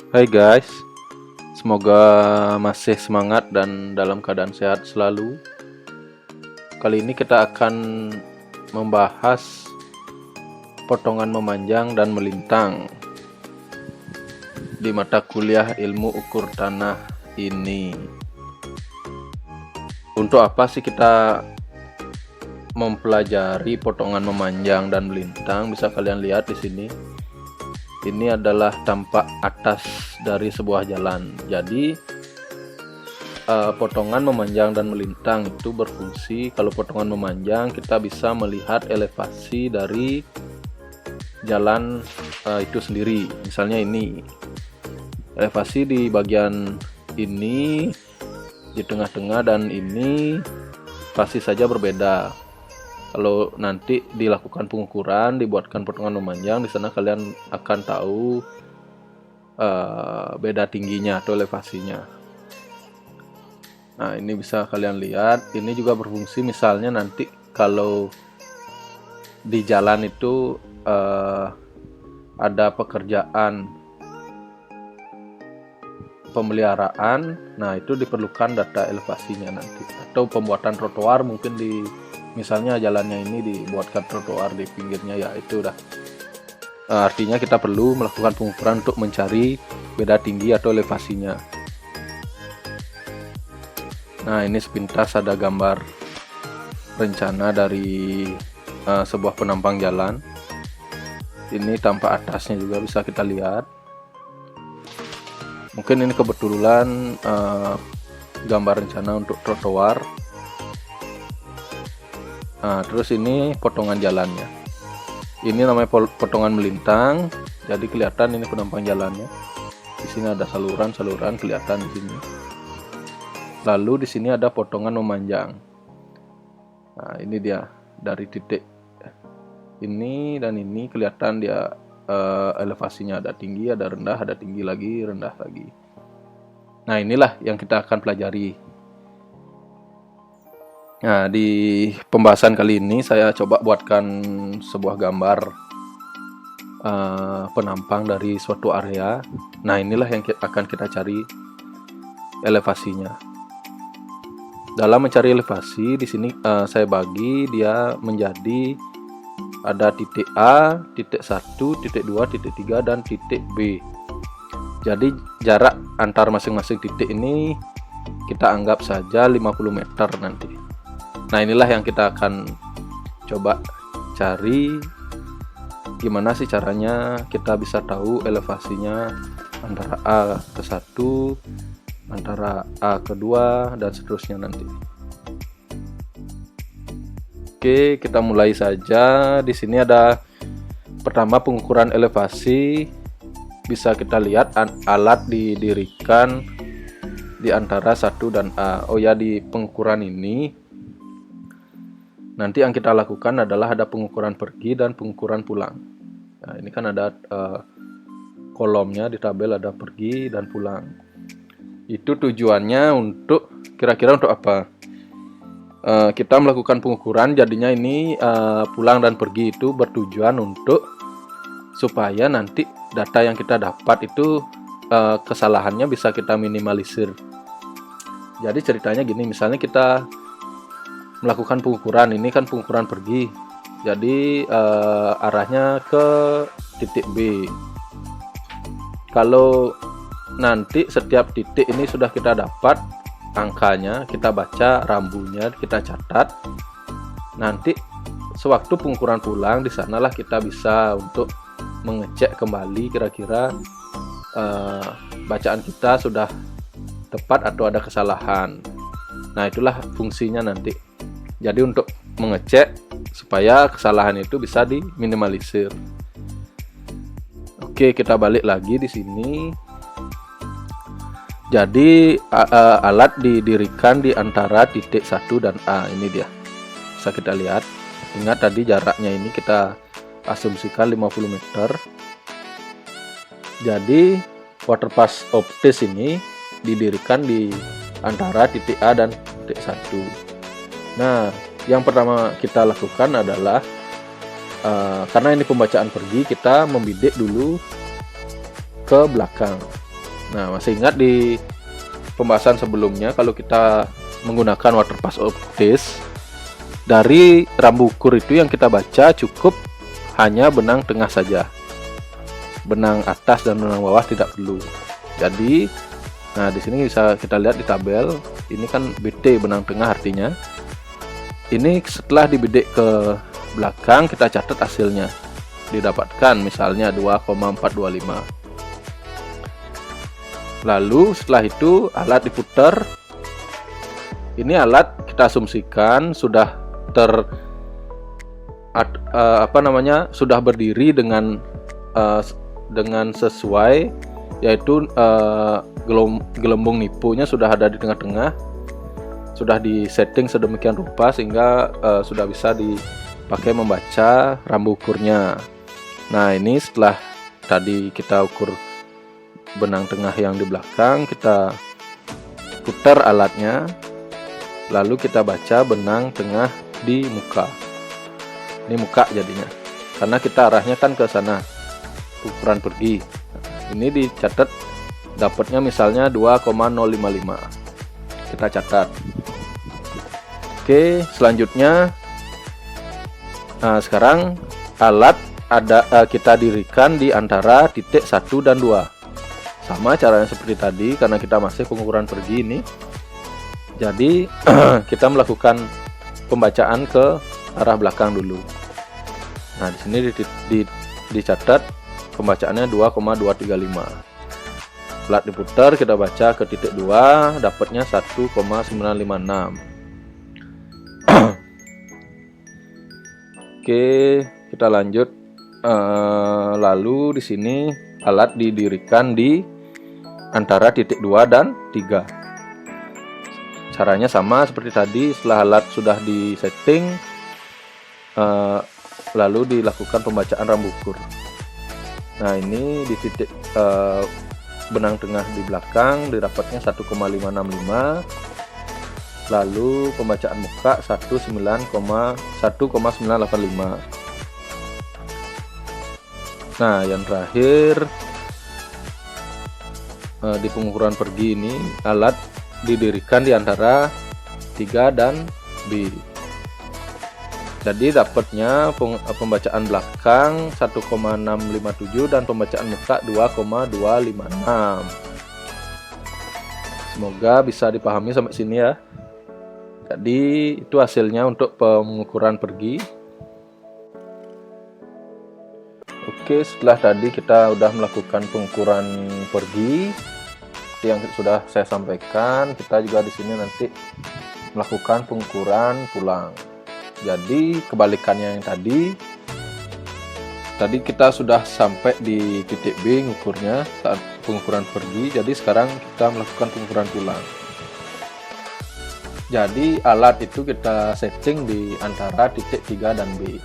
Hai guys, semoga masih semangat dan dalam keadaan sehat selalu. Kali ini kita akan membahas potongan memanjang dan melintang di mata kuliah ilmu ukur tanah ini. Untuk apa sih kita mempelajari potongan memanjang dan melintang? Bisa kalian lihat di sini. Ini adalah tampak atas dari sebuah jalan. Jadi potongan memanjang dan melintang itu berfungsi. Kalau potongan memanjang, kita bisa melihat elevasi dari jalan itu sendiri. Misalnya ini elevasi di bagian ini, di tengah-tengah, dan ini pasti saja berbeda. Kalau nanti dilakukan pengukuran, dibuatkan potongan memanjang, di sana kalian akan tahu beda tingginya atau elevasinya. Nah, ini bisa kalian lihat. Ini juga berfungsi misalnya nanti kalau di jalan itu ada pekerjaan pemeliharaan, nah itu diperlukan data elevasinya nanti. Atau pembuatan trotoar, mungkin misalnya jalannya ini dibuatkan trotoar di pinggirnya, ya itu udah artinya kita perlu melakukan pengukuran untuk mencari beda tinggi atau elevasinya. Nah, ini sepintas ada gambar rencana dari sebuah penampang jalan. Ini tampak atasnya juga bisa kita lihat. Mungkin ini kebetulan gambar rencana untuk trotoar. Nah, terus ini potongan jalannya. Ini namanya potongan melintang. Jadi kelihatan ini penampang jalannya. Di sini ada saluran kelihatan di sini. Lalu di sini ada potongan memanjang. Nah, ini dia dari titik ini dan ini kelihatan dia elevasinya, ada tinggi, ada rendah, ada tinggi lagi, rendah lagi. Nah, inilah yang kita akan pelajari. Nah, di pembahasan kali ini saya coba buatkan sebuah gambar penampang dari suatu area. Nah, inilah yang akan kita cari elevasinya. Dalam mencari elevasi, di sini saya bagi dia menjadi ada titik A, titik 1, titik 2, titik 3, dan titik B. Jadi jarak antar masing-masing titik ini kita anggap saja 50 meter nanti. Nah, inilah yang kita akan coba cari. Gimana sih caranya kita bisa tahu elevasinya antara A ke 1, antara A ke 2, dan seterusnya nanti. Oke, kita mulai saja. Di sini ada pertama pengukuran elevasi. Bisa kita lihat alat didirikan di antara 1 dan A. Oh ya, di pengukuran ini nanti yang kita lakukan adalah ada pengukuran pergi dan pengukuran pulang. Nah, ini kan ada kolomnya di tabel, ada pergi dan pulang. Itu tujuannya untuk kira-kira untuk apa? Kita melakukan pengukuran, jadinya ini pulang dan pergi itu bertujuan untuk supaya nanti data yang kita dapat itu kesalahannya bisa kita minimalisir. Jadi ceritanya gini, misalnya kita melakukan pengukuran, ini kan pengukuran pergi, jadi arahnya ke titik B. Kalau nanti setiap titik ini sudah kita dapat angkanya, kita baca rambunya, kita catat. Nanti sewaktu pengukuran pulang, di sanalah kita bisa untuk mengecek kembali kira-kira bacaan kita sudah tepat atau ada kesalahan. Nah, itulah fungsinya nanti. Jadi untuk mengecek supaya kesalahan itu bisa diminimalisir. Oke, kita balik lagi di sini. Jadi alat didirikan di antara titik 1 dan A. Ini dia, bisa kita lihat. Ingat tadi jaraknya ini kita asumsikan 50 meter. Jadi waterpass optis ini didirikan di antara titik A dan titik 1. Nah, yang pertama kita lakukan adalah karena ini pembacaan pergi, kita membidik dulu ke belakang. Nah, masih ingat di pembahasan sebelumnya kalau kita menggunakan water pass optis, dari rambu ukur itu yang kita baca cukup hanya benang tengah saja. Benang atas dan benang bawah tidak perlu. Jadi, nah di sini bisa kita lihat di tabel, ini kan BT benang tengah artinya. Ini setelah dibidik ke belakang kita catat hasilnya. Didapatkan misalnya 2,425. Lalu setelah itu alat diputar. Ini alat kita asumsikan sudah sudah berdiri dengan sesuai, yaitu gelembung nipunya sudah ada di tengah-tengah, sudah disetting sedemikian rupa sehingga sudah bisa dipakai membaca rambu ukurnya. Nah, ini setelah tadi kita ukur benang tengah yang di belakang, kita putar alatnya, lalu kita baca benang tengah di muka. Ini muka jadinya, karena kita arahnya kan ke sana, ukuran pergi. Ini dicatat dapatnya misalnya 2,055. Kita catat. Oke, selanjutnya, nah sekarang alat kita dirikan di antara titik 1 dan 2. Sama caranya seperti tadi, karena kita masih pengukuran pergi ini. Jadi kita melakukan pembacaan ke arah belakang dulu. Nah, di sini dicatat pembacaannya 2,235. Plat diputar, kita baca ke titik 2, dapatnya 1,956. Oke, kita lanjut. Lalu di sini alat didirikan di antara titik 2 dan 3. Caranya sama seperti tadi, setelah alat sudah disetting, lalu dilakukan pembacaan rambu ukur. Nah, ini di titik benang tengah di belakang didapatnya 1,565. Lalu pembacaan muka 1,985. Nah, yang terakhir di pengukuran pergi ini alat didirikan di antara 3 dan B. Jadi dapatnya pembacaan belakang 1,657 dan pembacaan muka 2,256. Semoga bisa dipahami sampai sini ya. Jadi itu hasilnya untuk pengukuran pergi. Oke, setelah tadi kita udah melakukan pengukuran pergi yang sudah saya sampaikan, kita juga di sini nanti melakukan pengukuran pulang. Jadi kebalikannya yang tadi kita sudah sampai di titik B ngukurnya saat pengukuran pergi. Jadi sekarang kita melakukan pengukuran pulang. Jadi alat itu kita setting di antara titik 3 dan B.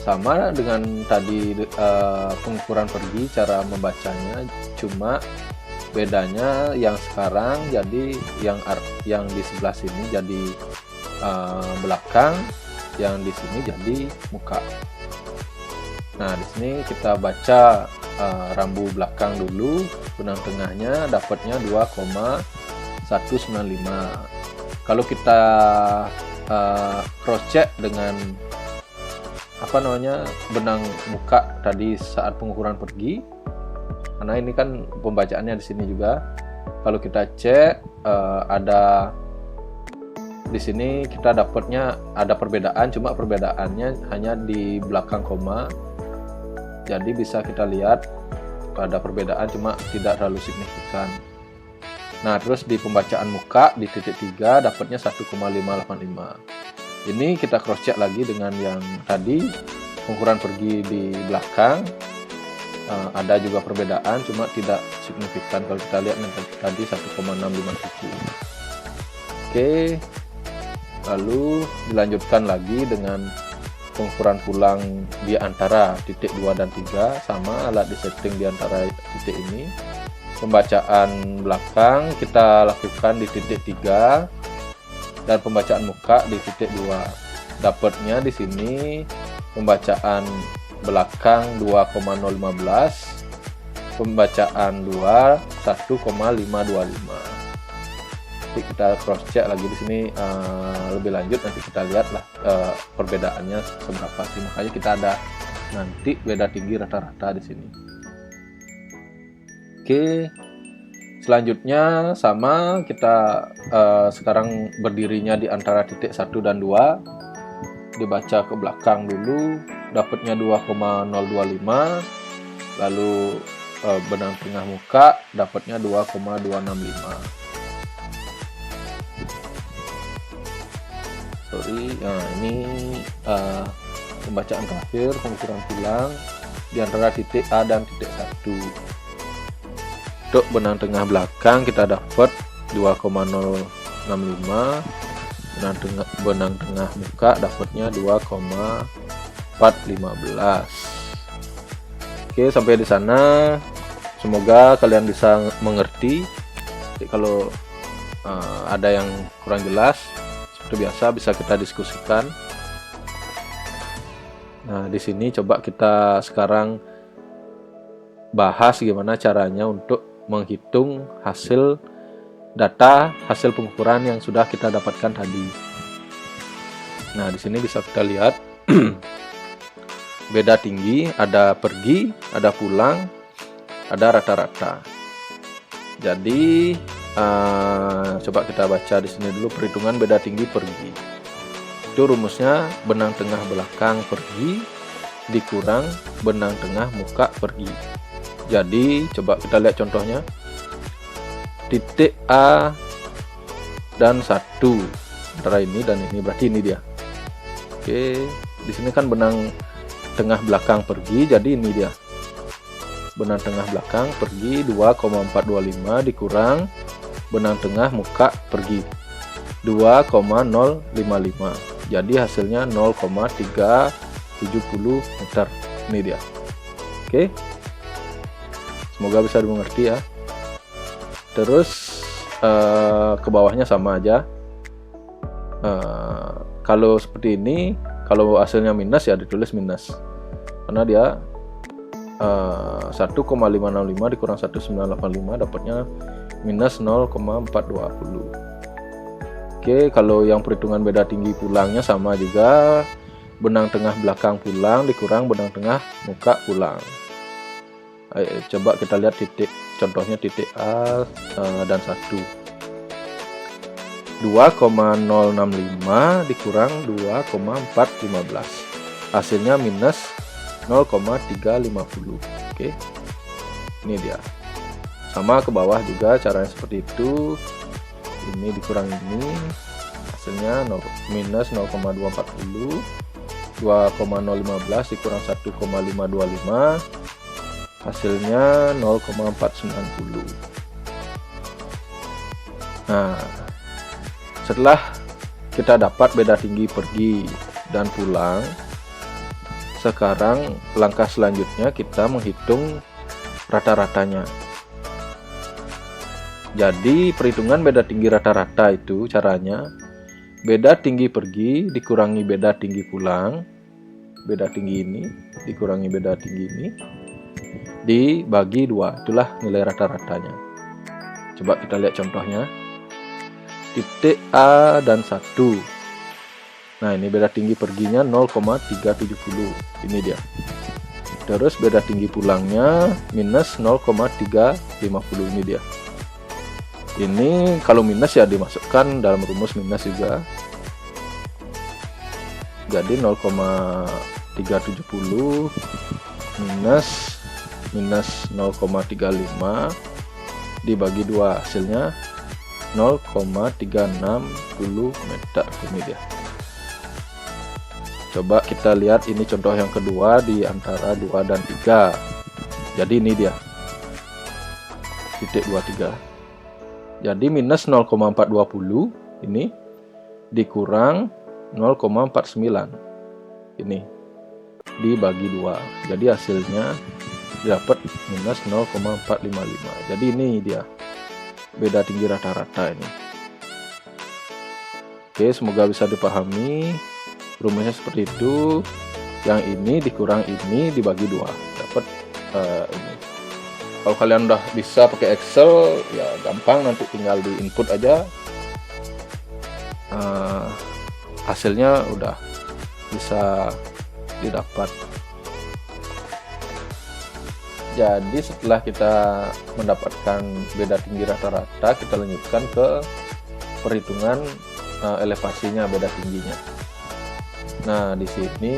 Sama dengan tadi pengukuran pergi cara membacanya, cuma bedanya yang sekarang jadi yang di sebelah sini jadi belakang, yang di sini jadi muka. Nah, di sini kita baca rambu belakang dulu, benang tengahnya dapatnya 2,195. Kalau kita cross check dengan benang muka tadi saat pengukuran pergi, karena ini kan pembacaannya di sini juga. Kalau kita cek ada di sini kita dapatnya ada perbedaan, cuma perbedaannya hanya di belakang koma. Jadi bisa kita lihat ada perbedaan, cuma tidak terlalu signifikan. Nah, terus di pembacaan muka di titik 3 dapatnya 1,585. Ini kita cross check lagi dengan yang tadi pengukuran pergi di belakang, ada juga perbedaan, cuma tidak signifikan. Kalau kita lihat tadi 1,657. Oke, lalu dilanjutkan lagi dengan pengukuran pulang di antara titik 2 dan 3, sama alat disetting di antara titik ini. Pembacaan belakang kita lakukan di titik 3 dan pembacaan muka di titik 2. Dapatnya di sini pembacaan belakang 2,015 pembacaan 2 1,525. Nanti kita cross check lagi di sini lebih lanjut, nanti kita lihatlah perbedaannya seberapa sih. Makanya kita ada nanti beda tinggi rata-rata di sini. Oke, selanjutnya sama, kita sekarang berdirinya di antara titik 1 dan 2, dibaca ke belakang dulu, dapatnya 2,025, lalu benang tengah muka dapatnya 2,265. Nah ini pembacaan terakhir, pengukuran tulang di antara titik A dan titik 1. Untuk benang tengah belakang kita dapat 2,065, benang tengah muka dapatnya 2,415. Oke, sampai di sana semoga kalian bisa mengerti. Jadi kalau ada yang kurang jelas, seperti biasa bisa kita diskusikan. Nah, di sini coba kita sekarang bahas gimana caranya untuk menghitung hasil pengukuran yang sudah kita dapatkan tadi. Nah, di sini bisa kita lihat beda tinggi, ada pergi, ada pulang, ada rata-rata. Jadi coba kita baca di sini dulu perhitungan beda tinggi pergi. Itu rumusnya benang tengah belakang pergi dikurang benang tengah muka pergi. Jadi coba kita lihat contohnya. Titik A dan 1 antara ini dan ini, berarti ini dia. Oke, di sini kan benang tengah belakang pergi, jadi ini dia. Benang tengah belakang pergi 2,425 dikurang benang tengah muka pergi 2,055. Jadi hasilnya 0,370 meter. Ini dia. Oke. Semoga bisa dimengerti ya. Terus ke bawahnya sama aja. Kalau seperti ini, kalau hasilnya minus ya ditulis minus, karena dia 1,565 dikurang 1985 dapatnya minus 0,420. Oke, kalau yang perhitungan beda tinggi pulangnya sama juga, benang tengah belakang pulang dikurang benang tengah muka pulang. Ayo, coba kita lihat titik, contohnya titik A dan 1. 2,065 dikurang 2,415. Hasilnya minus 0,350. Oke. Ini dia. Sama ke bawah juga caranya seperti itu. Ini dikurang ini. Hasilnya minus 0,240. 2,015 dikurang 1,525. Hasilnya 0,490. Nah, setelah kita dapat beda tinggi pergi dan pulang, sekarang langkah selanjutnya kita menghitung rata-ratanya. Jadi perhitungan beda tinggi rata-rata itu caranya beda tinggi pergi dikurangi beda tinggi pulang, beda tinggi ini dikurangi beda tinggi ini, dibagi 2, itulah nilai rata-ratanya. Coba kita lihat contohnya. Titik A dan 1. Nah, ini beda tinggi perginya 0,370. Ini dia. Terus beda tinggi pulangnya minus 0,350. Ini dia. Ini kalau minus ya dimasukkan dalam rumus minus juga. Jadi 0,370 minus 0,35 dibagi 2, hasilnya 0,360 meter. Ini dia. Coba kita lihat ini contoh yang kedua di antara 2 dan 3. Jadi ini dia. Titik 23. Jadi minus 0,420 ini dikurang 0,49. Ini dibagi 2. Jadi hasilnya dapat minus 0,455. Jadi ini dia beda tinggi rata-rata ini. Oke, semoga bisa dipahami. Rumusnya seperti itu. Yang ini dikurang ini dibagi 2, dapat ini. Kalau kalian udah bisa pakai Excel ya gampang, nanti tinggal di input aja, hasilnya udah bisa didapat. Jadi setelah kita mendapatkan beda tinggi rata-rata, kita lanjutkan ke perhitungan elevasinya, beda tingginya. Nah, di sini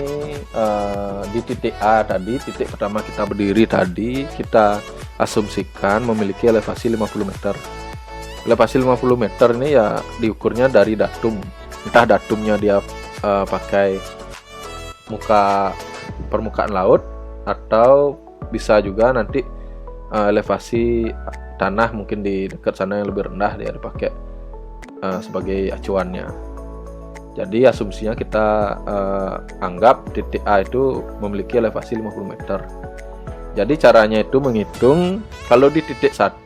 di titik A tadi, titik pertama kita berdiri tadi, kita asumsikan memiliki elevasi 50 meter. Elevasi 50 meter ini ya diukurnya dari datum. Entah datumnya dia pakai permukaan laut, atau bisa juga nanti elevasi tanah mungkin di dekat sana yang lebih rendah dia dipakai sebagai acuannya. Jadi asumsinya kita anggap titik A itu memiliki elevasi 50 meter. Jadi caranya itu menghitung, kalau di titik 1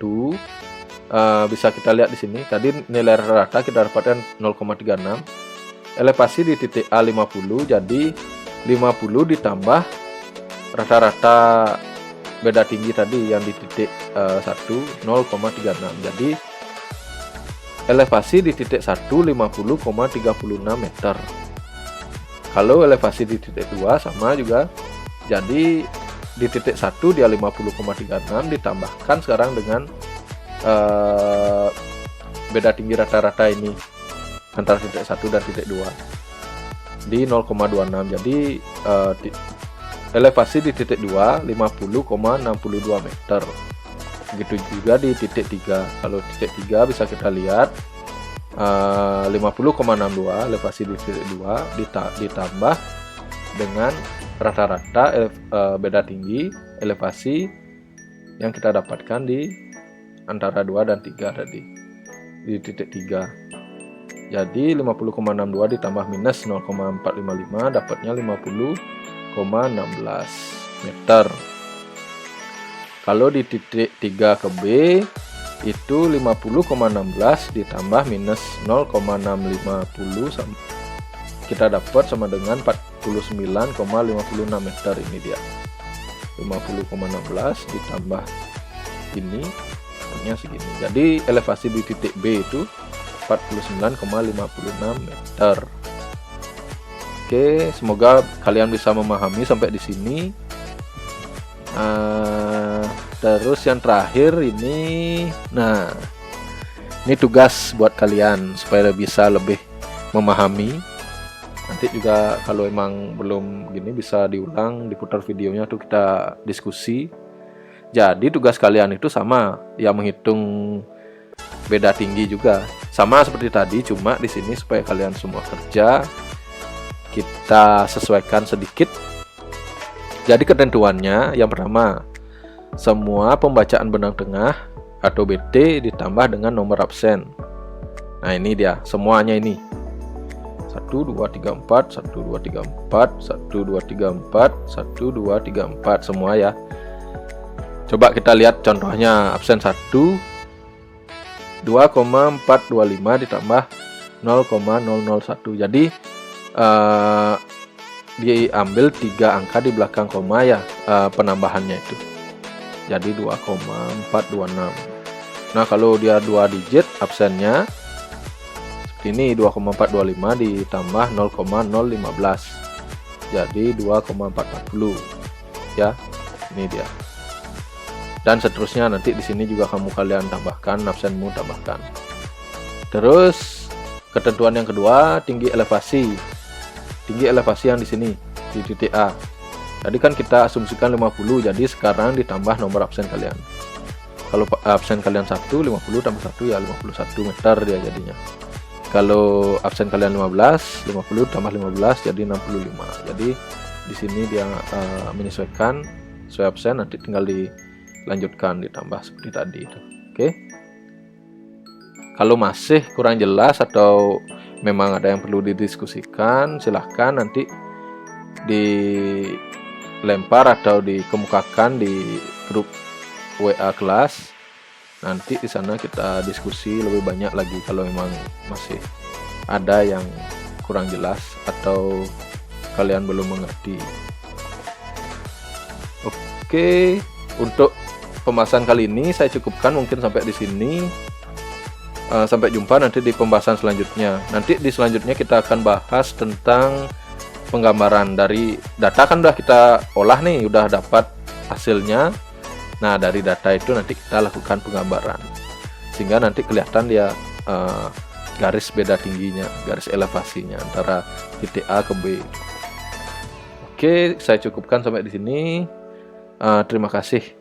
bisa kita lihat di sini, tadi nilai rata kita dapatkan 0,36. Elevasi di titik A 50, jadi 50 ditambah rata-rata beda tinggi tadi yang di titik 1 0,36. Jadi elevasi di titik 1 50,36 meter. Kalau elevasi di titik 2 sama juga. Jadi di titik 1 dia 50,36 ditambahkan sekarang dengan beda tinggi rata-rata ini antara titik 1 dan titik 2 di 0,26. Jadi elevasi di titik 2 50,62 meter. Begitu juga di titik 3. Kalau titik 3 bisa kita lihat 50,62 elevasi di titik 2 ditambah dengan rata-rata beda tinggi elevasi yang kita dapatkan di antara 2 dan 3 tadi di titik 3. Jadi 50,62 ditambah minus 0,455 dapatnya 50,16 meter. Kalau di titik 3 ke B itu 50,16 ditambah minus 0,650 kita dapat sama dengan 49,56 meter. Ini dia 50,16 ditambah ini hanya segini. Jadi elevasi di titik B itu 49,56 meter. Oke, semoga kalian bisa memahami sampai di sini. Terus yang terakhir ini, nah ini tugas buat kalian supaya bisa lebih memahami. Nanti juga kalau emang belum gini bisa diulang, diputar videonya tuh kita diskusi. Jadi tugas kalian itu sama, ya menghitung beda tinggi juga. Sama seperti tadi, cuma di sini supaya kalian semua kerja kita sesuaikan sedikit. Jadi ketentuannya yang pertama, semua pembacaan benang tengah atau BT ditambah dengan nomor absen. Nah ini dia semuanya ini 1 2 3 4 1 2 3 4 1 2 3 4 1 2 3 4 semua ya. Coba kita lihat contohnya absen 1 2,425 ditambah 0,001. Jadi diambil 3 angka di belakang koma ya, penambahannya itu. Jadi 2,426. Nah, kalau dia 2 digit absennya seperti ini, 2,425 ditambah 0,015. Jadi 2,440. Ya. Ini dia. Dan seterusnya nanti di sini juga kalian tambahkan, absenmu tambahkan. Terus ketentuan yang kedua, tinggi elevasi. Tinggi elevasi yang di sini di titik A. Tadi kan kita asumsikan 50, jadi sekarang ditambah nomor absen kalian. Kalau absen kalian 1, 50 tambah 1 ya 51 meter dia jadinya. Kalau absen kalian 15, 50 tambah 15 jadi 65. Jadi di sini dia menyesuaikan sesuai absen, nanti tinggal dilanjutkan ditambah seperti tadi itu. Oke. Kalau masih kurang jelas atau memang ada yang perlu didiskusikan, silahkan nanti dilempar atau dikemukakan di grup WA kelas. Nanti di sana kita diskusi lebih banyak lagi kalau memang masih ada yang kurang jelas atau kalian belum mengerti. Oke, untuk pembahasan kali ini saya cukupkan mungkin sampai di sini. Sampai jumpa nanti di pembahasan selanjutnya. Nanti di selanjutnya kita akan bahas tentang penggambaran dari data, kan udah kita olah nih, udah dapat hasilnya. Nah, dari data itu nanti kita lakukan penggambaran sehingga nanti kelihatan dia garis beda tingginya, garis elevasinya antara titik A ke B. Oke, saya cukupkan sampai di sini. Terima kasih.